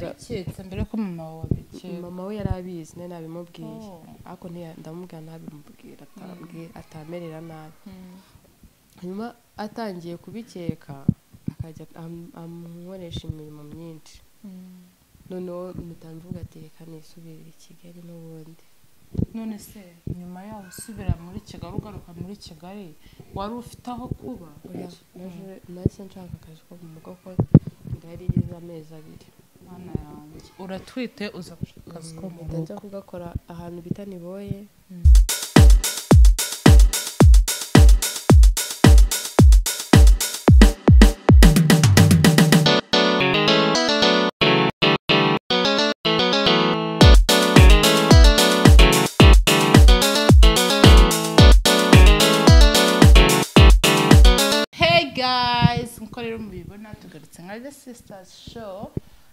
Cyetse mbere ko mama wawe abikeka. Mama we yarabizi nari nabimubwiye ariko ndamubwira ntabimubwira atamerera nabi. Hanyuma atangiye kubikeka akajya amukoresha imirimo myinshi. Noneho mutamvuga ati reka nisubirire i Kigali n'ubundi. None se nyuma yaho usubira muri Kigali ugaruka muri Kigali wari ufite aho kuba? Nahise nshaka akazi ko mu rugo ko ngari igize amezi 2. Mana yanjye uratwite uza gushaka akazi ko mu rugo. Njya kugakora ahantu bita Niboye. Rero mubibona tugarutse nka The Sisters Show.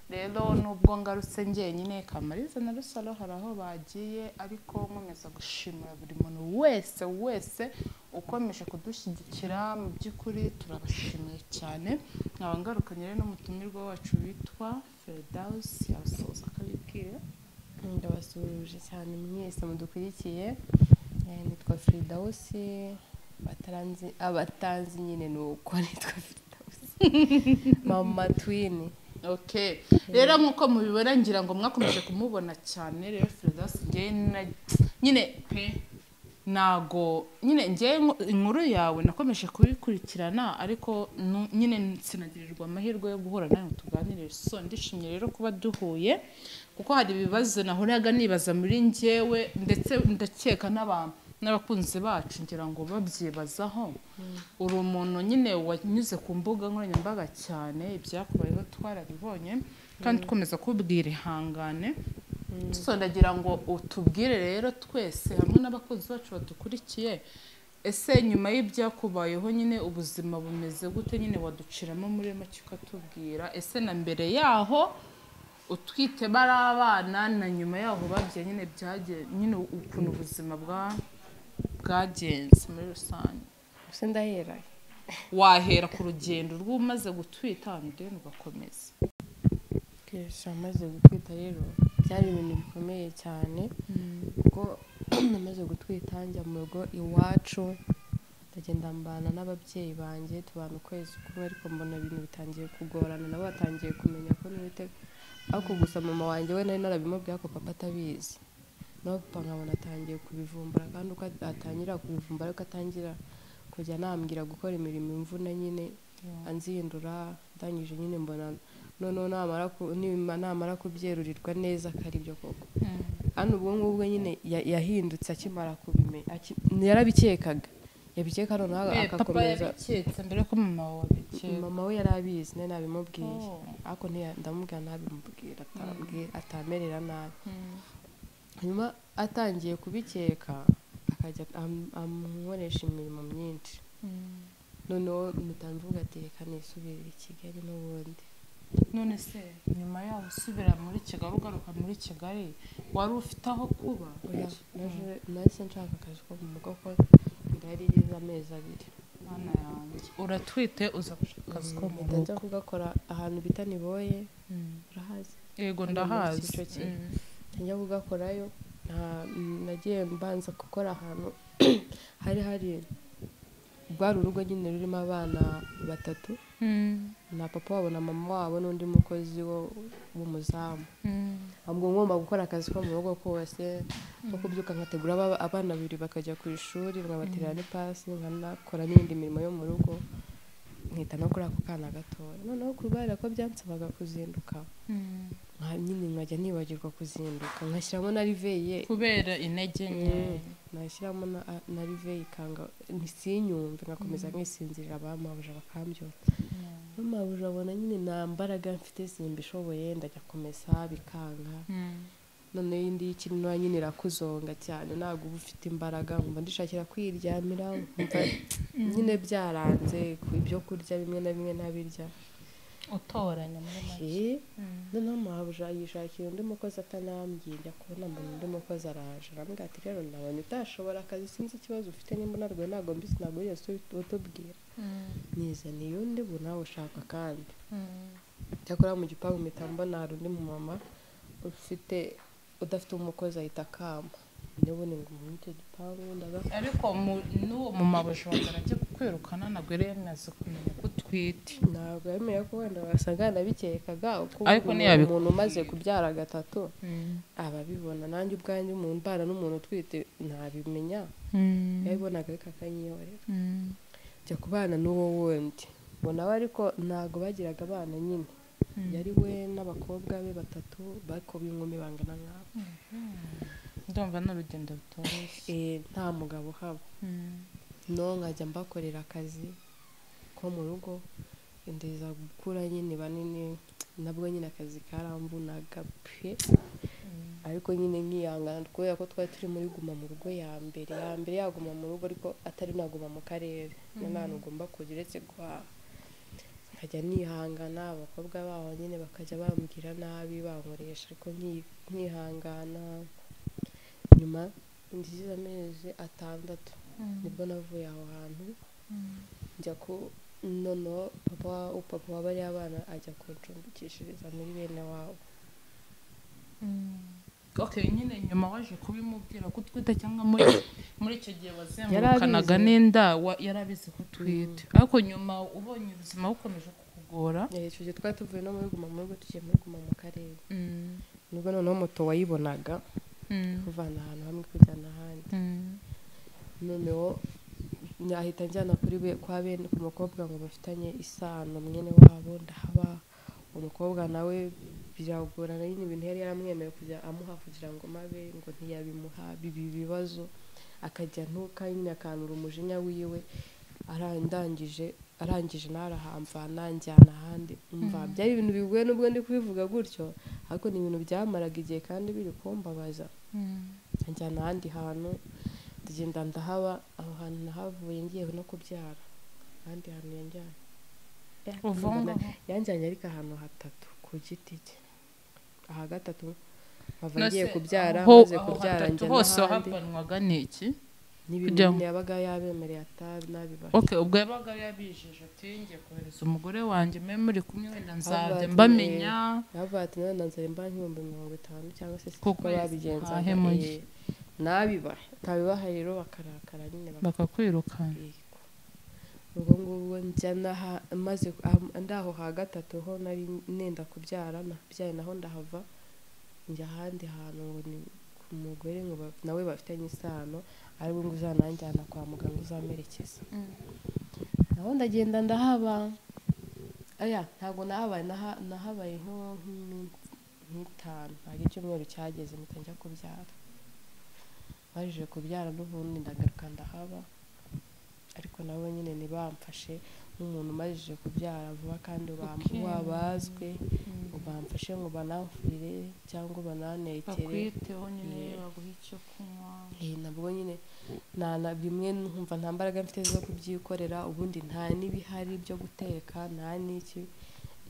Rero nubwo ngarutse njyenyine Kamariza na Rusalo hari aho bagiye, ariko nkomeza gushimira buri muntu wese ukomeje kudushyigikira. Mu by'ukuri turabashimiye cyane. Nkaba ngarukanye rero n'umutumirwa wacu witwa Firdaus, yasoza akabibwira. Ndabasubije cyane mwese mudukurikiye. Nitwa Firdaus, abatanzi nyine nuko nitwa Firdaus. Mama Twin. Okay. Rero nkuko mubibona ngira ngo mwakomeje kumubona cyane. Rero Firdaus nyine pe nago nyine ngiye inkuru yawe nakomeje kubikurikirana, ariko nyine sinagirirwa amahirwe yo guhura nawe tuganire. So ndishimye rero kuba duhuye, kuko hari ibibazo nahoraga nibaza muri njyewe, ndetse ndakeka n'abakunzi bacu ngira ngo babyibazaho. Uri umuntu nyine wanyuze ku mbuga nkoranyambaga cyane, ibyakubayeho twarabibonye kandi dukomeza kubwira ihangane. So ndagira ngo utubwire rero twese hamwe n'abakunzi bacu badukurikiye, ese nyuma y'ibyakubayeho nyine ubuzima bumeze gute? Nyine waduciramo muri make ukatubwira, ese na mbere yaho utwite bari abana na nyuma yaho babye nyine byagiye nyine ukuntu ubuzima bwagenze muri rusange. Ese ndahera wahera ku rugendo rw'umaze gutwita ndende ugakomeza. Kesha maze gutwita rero byari ibintu bikomeye cyane, kuko namaze gutwita njya mu rugo iwacu, ndagenda mbana n'ababyeyi banjye tubana ukwezi kumwe, ariko mbona ibintu bitangiye kugorana, nabo batangiye kumenya ko nite. Ariko gusa mama wanjye we nari narabimubwiye ko papa atabizi. No papa nkabona atangiye kubivumbura, kandi uko atangira kubivumbura ariko atangira kujya nambwira gukora imirimo imvuna nyine anzindura. Ndangije nyine mbona noneho namara kubyerurirwa neza kari byo koko. Hano ubwo nyine yahindutse akimara kubimenya, yarabikekaga yabikeka noneho agakomeza. Cyetse mbere ko mama wawe abikeka. Mama we yarabizi nari nabimubwiye ariko ndamubwira ntabimubwira atamerera nabi. Hanyuma atangiye kubikeka akajya amukoresha imirimo myinshi. Noneho mutamvuga ati reka nisubirire i Kigali n'ubundi. None se nyuma yaho usubira muri Kigali ugaruka muri Kigali wari ufite aho kuba? Nahise nshaka akazi ko mu rugo ko ngari igize amezi 2. Mana yanjye uratwite uza gushaka akazi ko mu rugo. Njya kugakora ahantu bita Niboye. Urahazi? Yego ndahazi. Njya kugakorayo nagiye mbanza gukora ahantu hari rwari urugo nyine rurimo abana 3, na papa wabo na mama wabo n'undi mukozi w'umuzamu. Ambwo ngomba gukora akazi ko mu rugo kose, no kubyuka nkategura abana 2 bakajya ku ishuri, nkabaterera n'ipasi, nkanakora n'indi mirimo yo mu rugo, nkita no kuri ako kana gatoya. Noneho kubera ko byansabaga kuzinduka, nyine nkajya nibagirwa kuzinduka, nkashyiramo na riveye kubera intege nke. Nashyiramo na riveye ikanga ntisinyumve, ngakomeza nkisinzirira abamabuja bakambyutsa. Amabuja abona nyine nta mbaraga mfite simbishoboye, ndajya komesa bikanga. None indi ikintu nyine irakuzonga cyane, ntabwo uba ufite imbaraga, nkumva ndishakira kwiryamira, nkumva nyine byaranze ibyo kurya bimwe na bimwe ntabirya. Utoranya muri make. Noneho amabuja yishakira undi mukozi atanambwiye, njya kubona mbona undi mukozi araje, arambwira ati rero ndabona utashobora akazi, sinzi ikibazo ufite, nimba unarwaye ntabwo mbisi ntabwo yose utubwira. Nizaniye undi ubu nawe ushaka kandi. cyakora mu gipangu mpita mbona hari undi mumama udafite umukozi ahita akamba ndabona ngo muri icyo gipangu ariko n'uwo mumama ushobora ajya kukwirukana ntabwo yari yamaze kumenya ko utwite ntabwo yemeye ko wenda wasanga yanabikekaga ariko umuntu umaze kubyara gatatu ababibona nanjye ubwanjye umuntu mbana n'umuntu utwite ntabimenya yabibonaga ariko akanyiyorera njya kubana n'uwo wundi ngo nawe ariko ntabwo bagiraga abana nyine yari we n'abakobwa be batatu ariko b'inkumi bangana nk'abo ndumva n'urugendo rutoroshye nta mugabo uhaba no nkajya mbakorera akazi ko mu rugo ndeza gukura nyine banini nabwo nyine akazi karambunaga pe ariko nyine nkihangana kubera ko twari turi muri guma mu rugo ya mbere yaguma mu rugo ariko atari naguma mu karere n'ahantu ugomba kujya uretse guhaha nkajya nihangana abakobwa baho nyine bakajya bambwira nabi bankoresha ariko nkihangana nyuma ndizize amezi 6 nibwo navuye aho hantu njya ku nono papa wa bariya bana ajya kuncumbikishiriza muri bene wabo nyine nyuma waje kubimubwira ko utwite cyangwa muri icyo gihe wazengurukanaga n'inda yarabizi ko utwite ariko nyuma ubonye ubuzima bukomeje kukugora icyo gihe twari tuvuye no muri guma mu rugo tugiye muri guma mu karere nibwo noneho moto wayibonaga kuvana ahantu hamwe kujyana ahandi noneho ahita njyana kwa bene ku mukobwa ngo bafitanye isano mwene wabo ndahaba umukobwa nawe biragorana nyine ibintu yari yaramwemewe kujya amuha kugira ngo mabe ngo ntiyabimuha bibi bibazo akajya ntuka nyine akanura umujinya wiwe arangije narahamvana njyana ahandi umva byari ibintu bigoye nubwo ndi kubivuga gutyo ariko ni ibintu byamaraga igihe kandi biri kumbabaza njyana ahandi hantu tugenda ndahaba aho hantu nahavuye ngiye no kubyara ahandi hantu yanjyanye ariko ahantu hatatu ku giti cye aha gatatu nkava ngiye kubyara maze kubyara njya hose wahapanwaga n'iki n'ibintu yabaga yabemereye atabi nabibaye ubwo yabaga yabijeje ati ngiye kohereza umugore wanjye mwe muri kumwe wenda nzajya mbamenya yavuga ati wenda nzajya mba nk'ibihumbi 50 cyangwa se kuko babigenza nabibaye utabibaha rero bakarakara nyine bakakwirukana ubwo ngubwo njya maze ndaho ha gatatu ho nari nenda kubyara nabyaye naho ndahava njya ahandi hantu ngo ni ku mugore ngo nawe bafitanye isano ariko ngo uzananjyana kwa muganga uzamerekeza naho ndagenda ndahaba ntabwo nahabaye nk'itanu ntabwo icyumweru cyageze mpita njya kubyara baje kubyara n'ubundi ndagaruka ndahaba ariko nabo nyine ntibamfashe nk'umuntu umajije kubyara vuba kandi wabazwe ngo bamfashe ngo banamfurire cyangwa bananetere bakwiteho nyine baguha icyo kunywa nabwo nyine bimwe nkumva nta mbaraga mfite zo kubyikorera ubundi nta n'ibihari byo guteka nta n'iki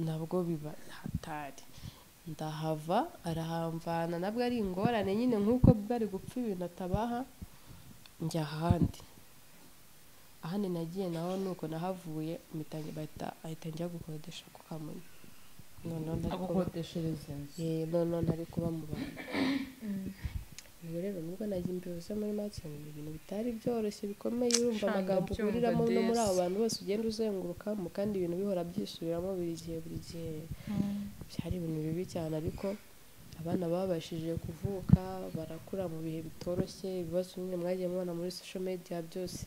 nabwo biba hatari ndahava arahamvana nabwo ari ingorane nyine nk'uko bari gupfa ibintu atabaha njya ahandi nagiye naho nuko nahavuye ahita njya gukodesha ku Kamonyi agukodeshereza inzu ntari kuba mu bantu ubwo rero nubwo nagiye imbibuze muri make ibintu bitari byoroshye bikomeye urumva amagambo uguriramo no muri abo bantu bose ugenda uzengurukamo kandi ibintu bihora byisubiramo buri gihe byari ibintu bibi cyane ariko abana babashije kuvuka barakura mu bihe bitoroshye ibibazo nyine mwagiye mubona muri social media byose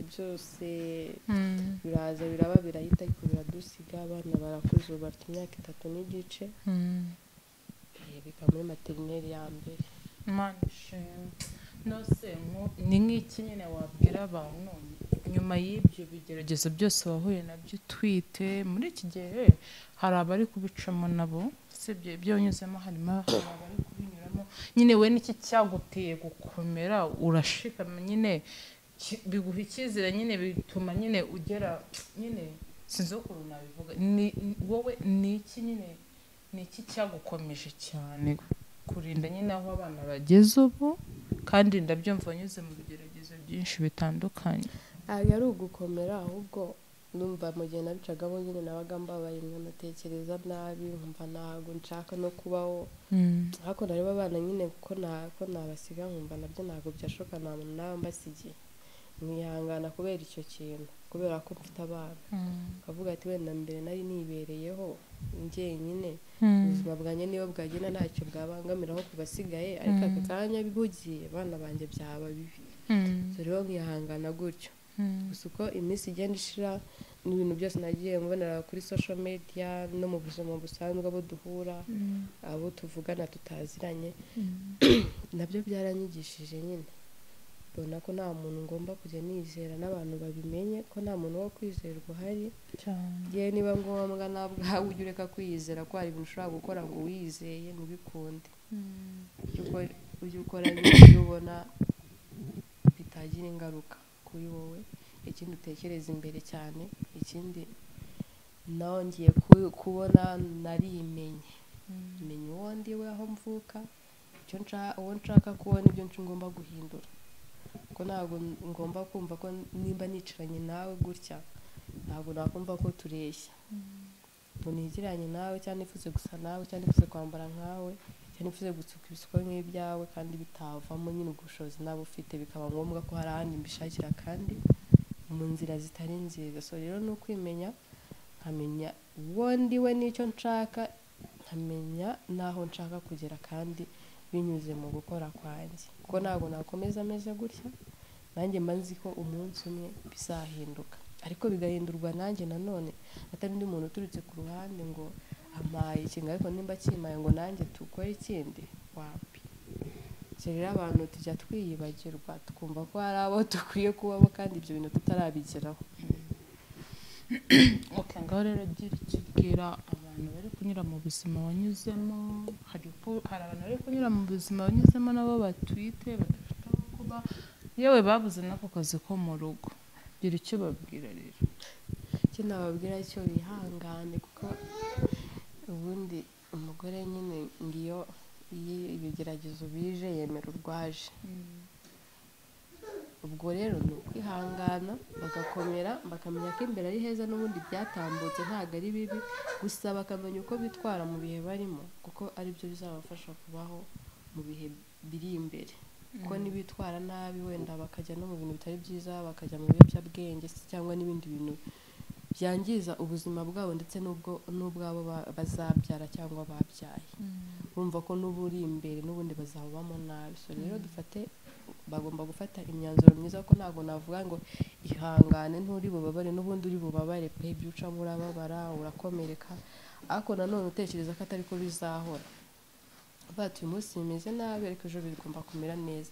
biraza biraba birahita ariko biradusiga abana barakuze ubu bafite imyaka 3 n'igice biga muri materineri ya mbere ni nk'iki nyine wabwira abantu nyuma y'ibyo bigeragezo byose wahuye nabyo utwite muri iki gihe hari abari kubicamo nabo sibyo ibyo unyuzemo harimo abari kubinyuramo nyine we n'iki cyaguteye gukomera urashikama nyine biguha icyizere nyine bituma nyine ugera nyine sinzi ukuntu nabivuga wowe n'iki nyine n'iki cyagukomeje cyane kurinda nyine aho abana bageze ubu kandi ndabyumva nyuze mu bigeragezo byinshi bitandukanye yari ugukomera ahubwo ndumva mu gihe nabicagamo nyine nabaga mbabaye nkanatekereza nabi nkumva ntabwo nshaka no kubaho ariko nareba abana nyine ko nabasiga nkumva nabyo ntabwo byashoboka nta muntu nawe mbasigiye nkihangana kubera icyo kintu kubera ko mfite abana akavuga ati wenda mbere nari nibereyeho njyenyine ubuzima bwanjye niyo bwagenda ntacyo bwabangamiraho ku basigaye ariko aka kanya bihugiye abana banjye byaba bibi rero nkihangana gutyo gusa uko iminsi igenda ishira n'ibintu byose nagiye mbonera kuri social media no mu buzima busanzwe abo duhura abo tuvugana tutaziranye nabyo byaranyigishije nyine mbona ko nta muntu ngomba kujya nizera n'abantu babimenye ko nta muntu wo kwizerwa uhari yewe niba ngombwa nabwawe ujya ureka kwiyizera ko hari ibintu ushobora gukora ngo wiyizeye ntubikunde ujye ukora ibyo ubona bitagira ingaruka kuri wowe ikindi utekereza imbere cyane ikindi nawe ngiye kubona narimenye menya uwo ndiwe aho mvuka uwo nshaka kubona ibyo ngomba guhindura ko ntabwo ngomba kumva ko nimba nicaranye nawe gutya ntabwo nakumva ko tureshya ngo nigiranye nawe cyangwa nifuze gusa nawe cyangwa nifuze kwambara nkawe cyangwa nifuze gutsuka ibisuko nk'ibyawe kandi bitavamo nyine ubushobozi nawe ufite bikaba ngombwa ko hari ahandi mbishakira kandi mu nzira zitari nziza so rero ni ukwimenya nkamenya uwo ndiwe n'icyo nshaka nkamenya n'aho nshaka kugera kandi binyuze mu gukora kwanjye kuko ntabwo nakomeza ameze gutya nanjye mba nzi ko umunsi umwe bizahinduka ariko bigahindurwa nanjye nanone atari undi muntu uturutse ku ruhande ngo amaye ikintu ariko nimba kimaye ngo nanjye tukore ikindi wapi rero abantu tujya twiyibagirwa tukumva ko hari abo dukwiye kubaho kandi ibyo bintu tutarabigeraho ngaho rero gira icyo ubwira abantu bari kunyura mu buzima wanyuzemo hari abantu bari kunyura mu buzima wanyuzemo nabo batwite badafite aho kuba yewe babuze n'ako kazi ko mu rugo gira icyo babwira rero icyo nababwira cyo bihangane kuko ubundi umugore nyine ngiyo ibigeragezo bije yemera urwaje ubwo rero ni ukwihangana bagakomera bakamenya ko imbere ari heza n'ubundi byatambutse ntabwo ari bibi gusa bakamenya uko bitwara mu bihe barimo kuko aribyo bizabafasha kubaho mu bihe biri imbere kuko nibitwara nabi wenda bakajya no mu bintu bitari byiza bakajya mu biyobyabwenge cyangwa n'ibindi bintu byangiza ubuzima bwabo ndetse n'ubwabo bazabyara cyangwa babyaye bumva ko n'uburi imbere n'ubundi bazabamo nabi so rero bagomba gufata imyanzuro myiza ko ntabwo navuga ngo ihangane nturi bubabare n'ubundi uri bubabare pe ibyo ucamo urababara urakomereka ariko nanone utekereza ko atari ko bizahora uyu munsi bimeze nabi ariko ejo bigomba kumera neza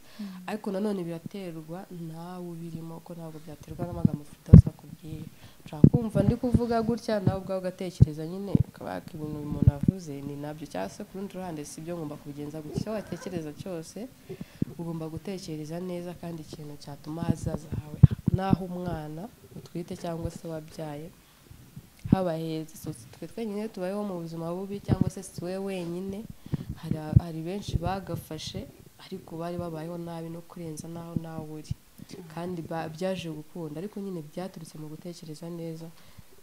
ariko nanone biraterwa nawe ubirimo ko ntabwo byaterwa n'amagambo Firdausi akubwiye ushaka kumva ndi kuvuga gutya nawe ubwawe ugatekereza nyine ukaba ibintu umuntu avuze ni nabyo cyangwa se ku rundi ruhande si ibyo ngomba kubigenza gutya icyo watekereza cyose ugomba gutekereza neza kandi ikintu cyatuma hazaza hawe naho umwana utwite cyangwa se wabyaye haba heza twe twenyine tubayeho mu buzima bubi cyangwa se si wowe wenyine hari benshi bagafashe ariko bari babayeho nabi no kurenza naho nawe uri kandi byaje gukunda ariko nyine byaturutse mu gutekereza neza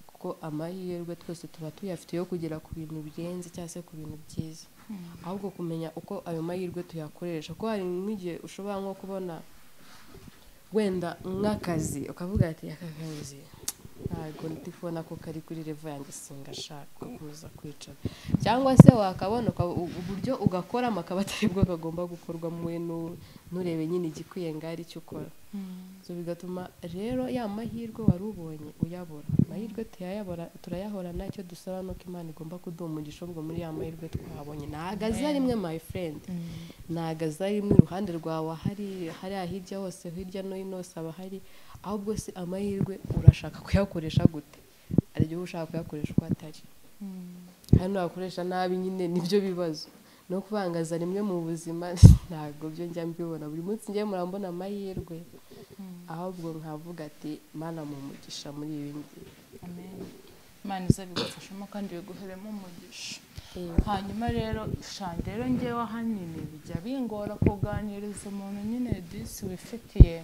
kuko amahirwe twese tuba tuyafite yo kugera ku bintu birenze cyangwa se ku bintu byiza ahubwo kumenya uko ayo mahirwe tuyakoresha ko hari n'igihe ushobora nko kubona wenda nk'akazi ukavuga ati aka kazi ntabwo ndikubona ko kari kuri level yanjye singashaka kuza kwicara cyangwa se wakabona uburyo ugakoramo akaba atari bwo kagomba gukorwa muwe nurebe nyine igikwiye ngari cyo ukora so bigatuma rero ya mahirwe wari ubonye uyabora amahirwe turayahorana icyo dusaba nuko Imana igomba kuduha umugisha ubwo muri ya mahirwe twabonye nagaza rimwe my friend nagaza rimwe iruhande rwawe hari hirya hose hirya no hino saba hari ahubwo se amahirwe urashaka kuyakoresha gute ari igihe ushaka kuyakoresha uko atari hano wakoresha nabi nyine nibyo bibazo no kubangaza rimwe mu buzima ntabwo byo njya mbibona buri munsi ngiye murambona amahirwe ahubwo nkavuga ati Mana mu mugisha muri ibi ngibi amen Imana izabigufashamo kandi biguheremo umugisha hanyuma rero shanje rero ngewe ahanini bijya bingora kuganiriza umuntu nyine disi wifitiye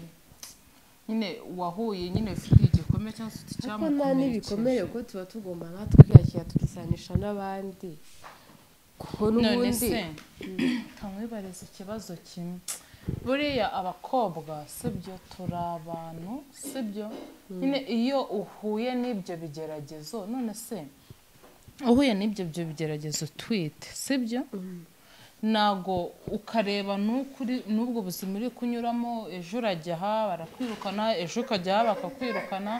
nyine wahuye nyine ufite igikomere cyangwa se ariko nta icyamukomerekeje n'ibikomere kuko tuba tugomba natwe kwiyakira tukisanisha n'abandi kuko none n'ubundi se kamwibariza ikibazo kimwe buriya abakobwa sibyo turi abantu sibyo nyine iyo uhuye n'ibyo bigeragezo none se uhuye n'ibyo bigeragezo twite sibyo ntago ukareba n'ubwo buzima uri kunyuramo ejo urajya aha barakwirukana ejo ukajya aha bakakwirukana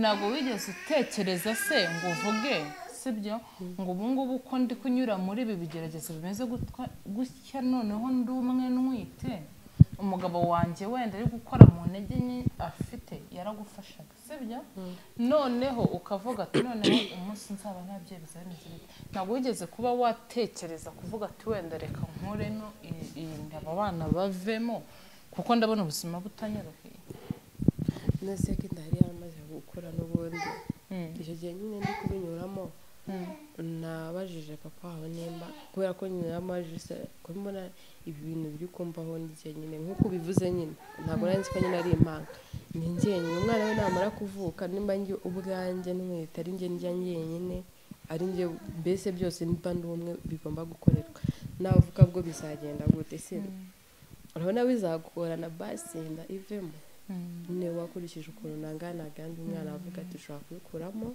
ntabwo wigeze utekereza se ngo uvuge sibyo ngo ubu ngubu uko ndi kunyura muri ibi bigeragezo bimeze gutya noneho ndi umwe ntwite umugabo wanjye wenda ari gukora mu ntege nke afite yaragufashaga sibyo noneho ukavuga ati noneho umunsi nzaba nabyo bizameze bite ntabwo wigeze kuba watekereza kuvuga ati wenda reka nkure no iyi ndaba abana bavemo kuko ndabona ubuzima butanyoroheye nese ko indahari yaramaze gukura n'ubundi icyo gihe nyine ndi kubinyuramo nabajije papa wawe nimba kubera ko nyine yamajije ko mbona ibi bintu biri kumbaho n'igihe nyine nk'uko bivuze nyine ntabwo nari nzi ko nyine ari impanga ni njyenyine umwana we namara kuvuka nimba njye ubwanjye ntwite ari njye njya njyenyine ari njye mbese byose nimba ndi umwe bigomba gukorerwa navuga bwo bizagenda gute se urabona bizagorana basi nda ivemo niwe wakurikije ukuntu nangana kandi umwana avuga ati ushobora kubikuramo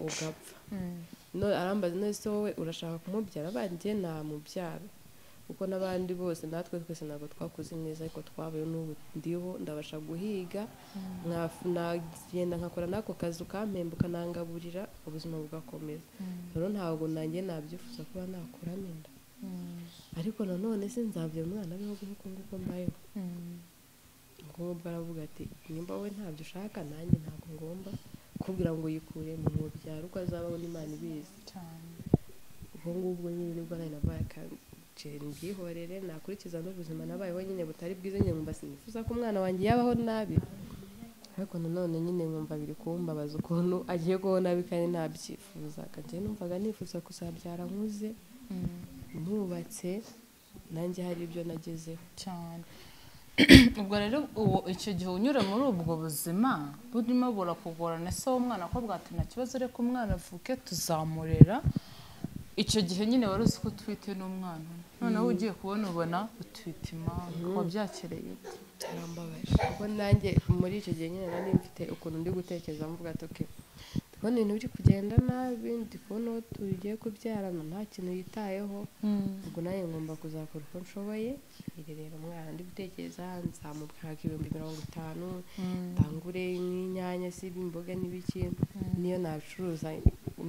ugapfa arambaza nese wowe urashaka kumubyara abanjye nta mubyara kuko n'abandi bose natwe twese ntabwo twakuze neza ariko twabaye n'ubu ndiho ndabasha guhiga nagenda nkakora n'ako kazi ukampembuka nangaburira ubuzima bugakomeza rero ntabwo nanjye nabyifuza kuba nakuramo inda ariko nanone sinzabyara umwana w'ibihugu nk'uko nguko mbayeho ngomba aravuga ati nimba wowe ntabyo ushaka nanjye ntabwo ngomba kubwira ngo yikure mu mubyaro uko azabaho n'Imana ibizi cyane ubwo ngubwo nyine nibwo nari nabaye akaceri mbyihorere nakurikiza n'ubuzima nabayeho nyine butari bwiza nyine nkumva sinifuza ko umwana wanjye yabaho nabi ariko nanone nyine nkumva biri kumbabaza ukuntu agiye kubaho nabi kandi ntabyifuzaga njye numvaga nifuza kuzabyara nkuze nubatse nanjye hari ibyo nagezeho cyane ubwo rero icyo gihe unyura muri ubwo buzima burimo burakugorana se w'umwana akobwa ati nta kibazo reka umwana avuke tuzamurera icyo gihe nyine wari uzi ko utwite n'umwana noneho ugiye kubona ubona utwite impanga wabyakiriye byarambabaje kuko nanjye muri icyo gihe nyine nari mfite ukuntu ndi gutekereza mvuga ati okay ndabona ibintu biri kugenda nabi ndi kubona uwo tugiye kubyarana nta kintu yitayeho ubwo nanjye ngomba kuzakora uko nshoboye irerera umwana ndi gutekereza nzamubwira 50,000 ndangure n'inyanya si imboga n'ibiki niyo nabicuruza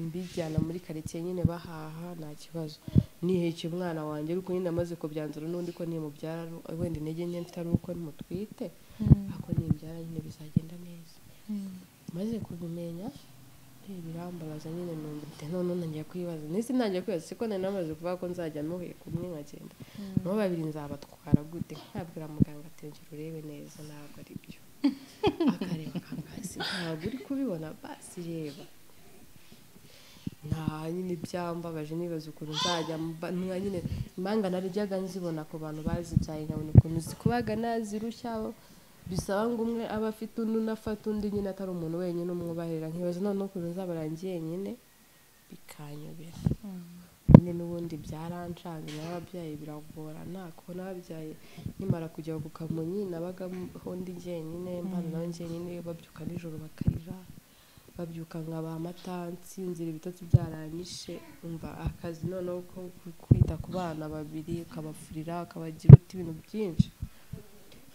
mbijyana muri karitsiye nyine bahaha nta kibazo niheke umwana wanjye ariko nyine amaze kubyanzura n'undi ko nimubyara wenda intege nke mfite ari uko nimutwite ako nimbyara nyine bizagenda neza maze kubimenya birambabaza nyine numvite none ntangiye kwibaza nisi ntangiye kwibaza siko nari namaze kuvuga ko nzajya nuhe kumwe nkagenda no babiri nzabatwara gute nkabwira muganga ati ngiro urebe neza ntabwo ari byo akareba kangasi ntabwo uri kubibona basi reba nta nyine byambabaje nibaza ukuntu nzajya nyine impanga naryaga nzibona ku bantu bazibyaye nkabona ukuntu zikubaga nazirushya bisaba ngo umwe aba afite undi unafata undi nyine atari umuntu wenyine umwubahirira nkibaza noneho ukuntu nzabarangiye nyine bikanyobera nyine n'ubundi byarancanze n'ababyaye biragorana kuko n'ababyaye nimara kujya ku Kamonyi nabagaho ndi njyenyine mbana nawe njyenyine babyuka nijoro bakarira babyuka nkaba amatansi nzira ibitotsi byaranyishe umva akazi noneho ko kwita ku bana babiri ukabafurira ukabagira uti ibintu byinshi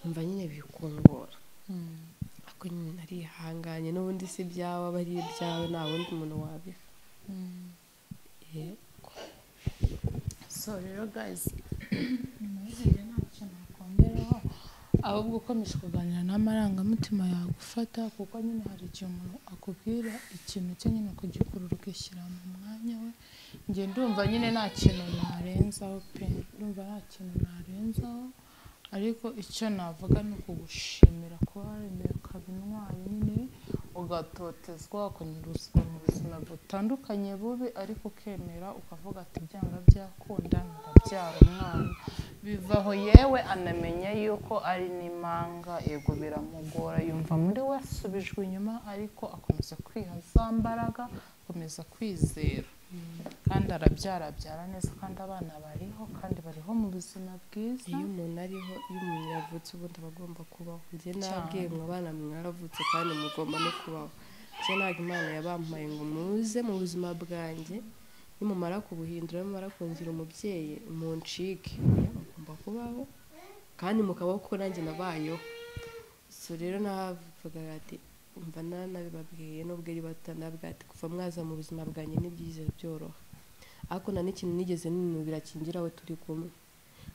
umva nyine bikungora ako nyine narihanganye n'ubundi si byawe aba ari ibyawe nta wundi muntu wabiha yego so rero guys ntacyo nakongeraho ahubwo ukomeje kuganira n'amarangamutima yagufata kuko nyine hari igihe umuntu akubwira ikintu cye nyine kugikurura ukishyira mu mwanya we njye ndumva nyine nta kintu narenzaho pe ndumva nta kintu narenzaho ariko icyo navuga ni ukugushimira kuba waremeye ukaba intwari nyine ugatotezwa ukanyuruzwa mu buzima butandukanye bubi ariko ukemera ukavuga ati byanga byakunda ndabyara umwana bivaho yewe anamenya yuko ari n'imanga yego biramugora yumva muri we asubijwe inyuma ariko akomeza kwiha za mbaraga akomeza kwizera kandi arabyara neza kandi abana bariho kandi bariho mu buzima bwiza iyo umuntu ariho iyo umuntu yavutse ubundi aba agomba kubaho njye nabwiye ngo abana mwaravutse kandi mugomba no kubaho njye ntabwo Imana yabampaye ngo muze mu buzima bwanjye nimumara kubuhindura nimumara kungira umubyeyi muncike mugomba kubaho kandi mukabaho kuko nanjye nabayeho so rero navugaga ati mva nabibabwiye nubwo ari batanabwa ati kuva mwaza mu buzima bwanjye n'ibyiza byoroha ariko nta n'ikintu nigeze ninubira kingiraho turi kumwe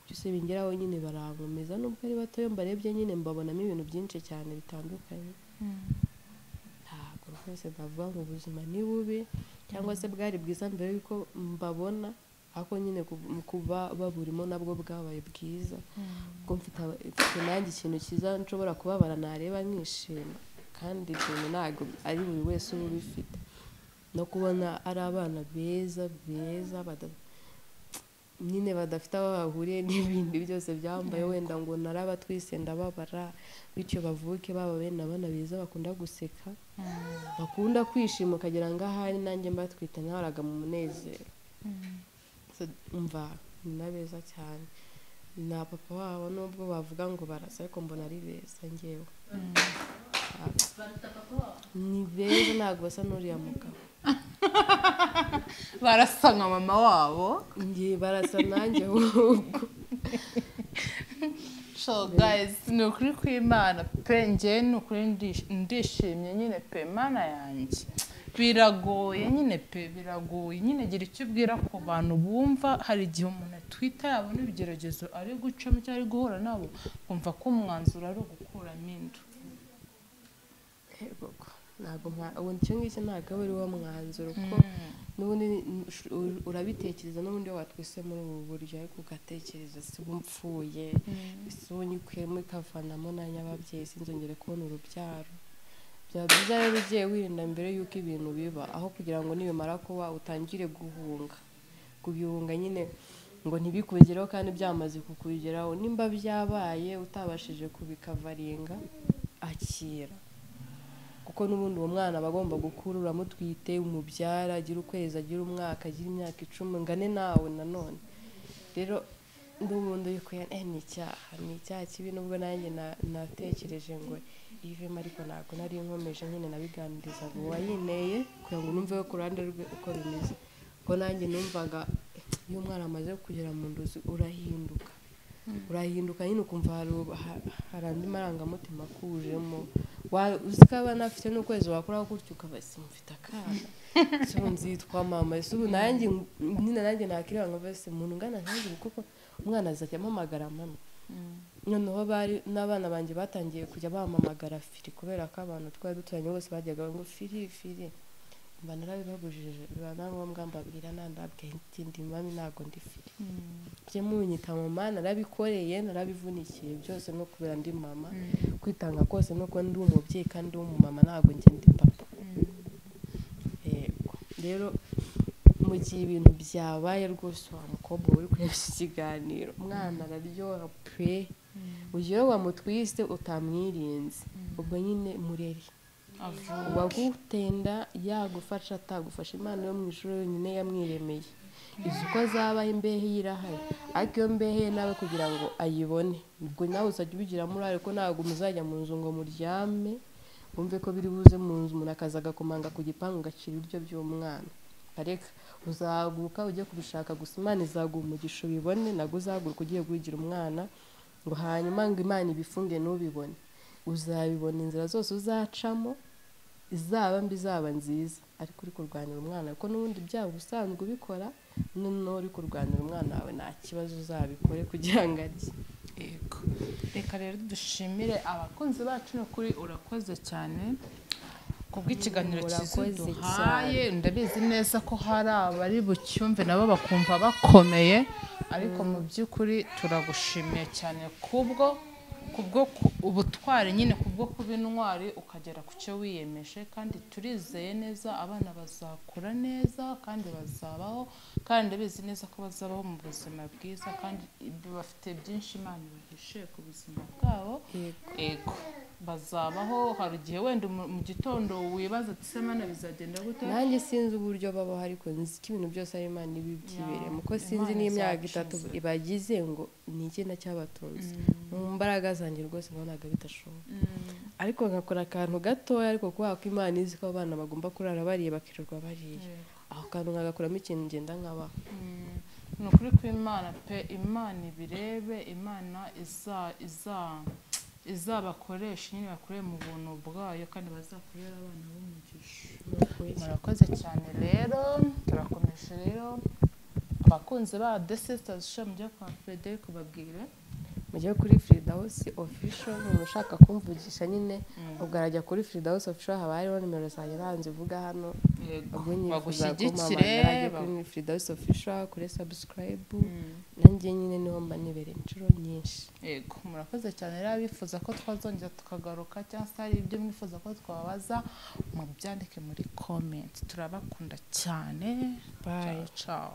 byose bingiraho nyine barankomeza nubwo ari batoyo mbarebye nyine mbabonamo ibintu byinshi cyane bitandukanye ntabwo rwose ndavuga ngo ubuzima ni bubi cyangwa se bwari bwiza mbere yuko mbabona ariko nyine kuba baburimo nabwo bwabaye bwiza kuko mfite nanjye ikintu cyiza nshobora kubabara nareba nkishima kandi ibintu ntabwo ari buri wese uba ubifite no kubona ari abana beza nyine badafite aho bahuriye n'ibindi byose byambaye wenda ngo narabatwise ndababara bityo bavuke baba bene abana beza bakunda guseka bakunda kwishima ukagira ngo ahari nanjye mbatwite naharaga mu munezero umva ni na beza cyane na papa wabo nubwo bavuga ngo barasa ariko mbona ari beza njyewe ni beza ntabwo basa n'uriya mugabo barasa nka mama wabo ngiye barasa nanjye ahubwo so guys ni ukuri kw'Imana pe njye ni ukuri ndishimye nyine pe Mana yanjye biragoye nyine pe biragoye nyine gira icyo ubwira ku bantu bumva hari igihe umuntu atwita yabona ibigeragezo ari gucamo cyangwa ari guhura nabo kumva ko umwanzuro ari ugukuramo inda ntabwo ubundi icyo ngicyo ntabwo aba ari wo mwanzuro kuko n'ubundi urabitekereza n'ubundi iyo watwise muri ubu buryo ariko ugatekereza si mpfuye isi unyikuyemo ikavanamo na nyababyeyi sinzongere kubona urubyaro byaba byiza rero ugiye wirinda mbere y'uko ibintu biba aho kugira ngo nibimara kuba utangire kubihunga nyine ngo ntibikugereho kandi byamaze kukugeraho nimba byabaye utabashije kubikavaringa akira kuko n'ubundi uwo mwana aba agomba gukura uramutwite umubyara agira ukwezi agira umwaka agira imyaka 10 ngane nawe nanone rero n'ubundi yuko ni icyaha kibi nubwo nanjye natekereje ngo ivemo ariko ntabwo nari nkomeje nyine nabiganiriza ngo wayineye kugira ngo numve ku ruhande rwe uko bimeze ko nanjye numvaga iyo umwana amaze kugera mu ndozi urahinduka nyine ukumva hari andi marangamutima akujemo uzi ko abana afite n'ukwezi wakuraho gutyo ukaba mfite akana so nzitwa mama ese ubu nanjye nakireba ngo bese umuntu ungana nkanjye kuko umwana azajya ampamagara mama noneho n'abana banjye batangiye kujya bampamagara Firi kubera ko abantu twari duturanye bose bajyaga ngo Firi mba narabibabujije biba na ngombwa mbabwira nandabwiye ndi mami ntabwo ndi Firi bye munyita mama narabikoreye narabivunikiye byose no kubera ndi mama kwitanga kose nuko ndi umubyeyi kandi umumama ntabwo njye ndi papa rero mu gihe ibintu byabaye rwose wa mukobwa uri kureba iki kiganiro umwana araryoha pe ugiye wamutwiste utamwirinze ubwo nyine mureri uwagutenda yagufasha atagufasha Imana yo mu ijuru yonyine yamwiremeye izi uko zabaho imbehe irahari ariko iyo mbehe nawe kugira ngo ayibone ubwo nawe uzajya ubigiramo uruhare ko ntabwo muzajya mu nzu ngo muryame wumve ko biri buze mu nzu umuntu akaza agakomanga ku gipangu ugacira ibiryo by'umwana areka uzahaguruka ujye kubishaka gusa Imana izaguha umugisha ubibone nabwo uzahaguruka ugiye guhigira umwana ngo hanyuma ngo Imana ibifunge n'ubibone uzabibona inzira zose uzacamo izaba mbi zaba nziza ariko uri kurwanira umwana kuko n'ubundi byaba usanzwe ubikora noneho uri kurwanira umwana wawe nta kibazo uzabikore kugira ngo arye yego reka rero dushimire abakunzi bacu n'ukuri urakoze cyane kubw'ikiganiro cyiza duhaye ndabizi neza ko hari abari bucyumve nabo bakumva bakomeye ariko mu by'ukuri turagushimiye cyane kubwo kubwo ubutwari nyine kubwo kuba intwari ukagera ku cyo wiyemeje kandi turizeye neza abana bazakura neza kandi bazabaho kandi bizi neza ko bazabaho mu buzima bwiza kandi bafite byinshi Imana ibahishe ku buzima bwabo yego bazabaho hari igihe wenda mu gitondo wibaza ati se Mana bizagenda gute nanjye sinzi uburyo babaho ariko nzi ko ibintu byose ari Imana ibibyibereye muko sinzi n'imyaka 3 ibagize ngo ni ikintu cyabatunze mu mbaraga zanjye rwose nabonaga bitashoboka ariko ngakora akantu gatoya ariko kubera ko Imana izi ko abana bagomba kurara bariye bakirirwa bariye aho kantu nkagakuramo ikintu ngenda nkabaho ni ukuri ko Imana pe Imana ibirebe Imana izabakoresha nyine bakoreye mu buntu bwayo kandi bazakorera abana b'umugisha murakoze cyane rero turakomeje rero abakunzi ba The Sisters Show mujye kwa Frederic babwire mujye kuri Firdaus Official umuntu ushaka kumvugisha nyine ubwo arajya kuri Firdaus Official haba hariho nimero zanjye nanzivuga hano bagushyigikire kuri Firdaus Official kuri subscribe nanjye nyine niho mba nibere inshuro nyinshi yego murakoze cyane rero bifuza ko twazongera tukagaruka cyangwa se hari ibyo mwifuza ko twabaza mubyandike muri comment turabakunda cyane bye ciao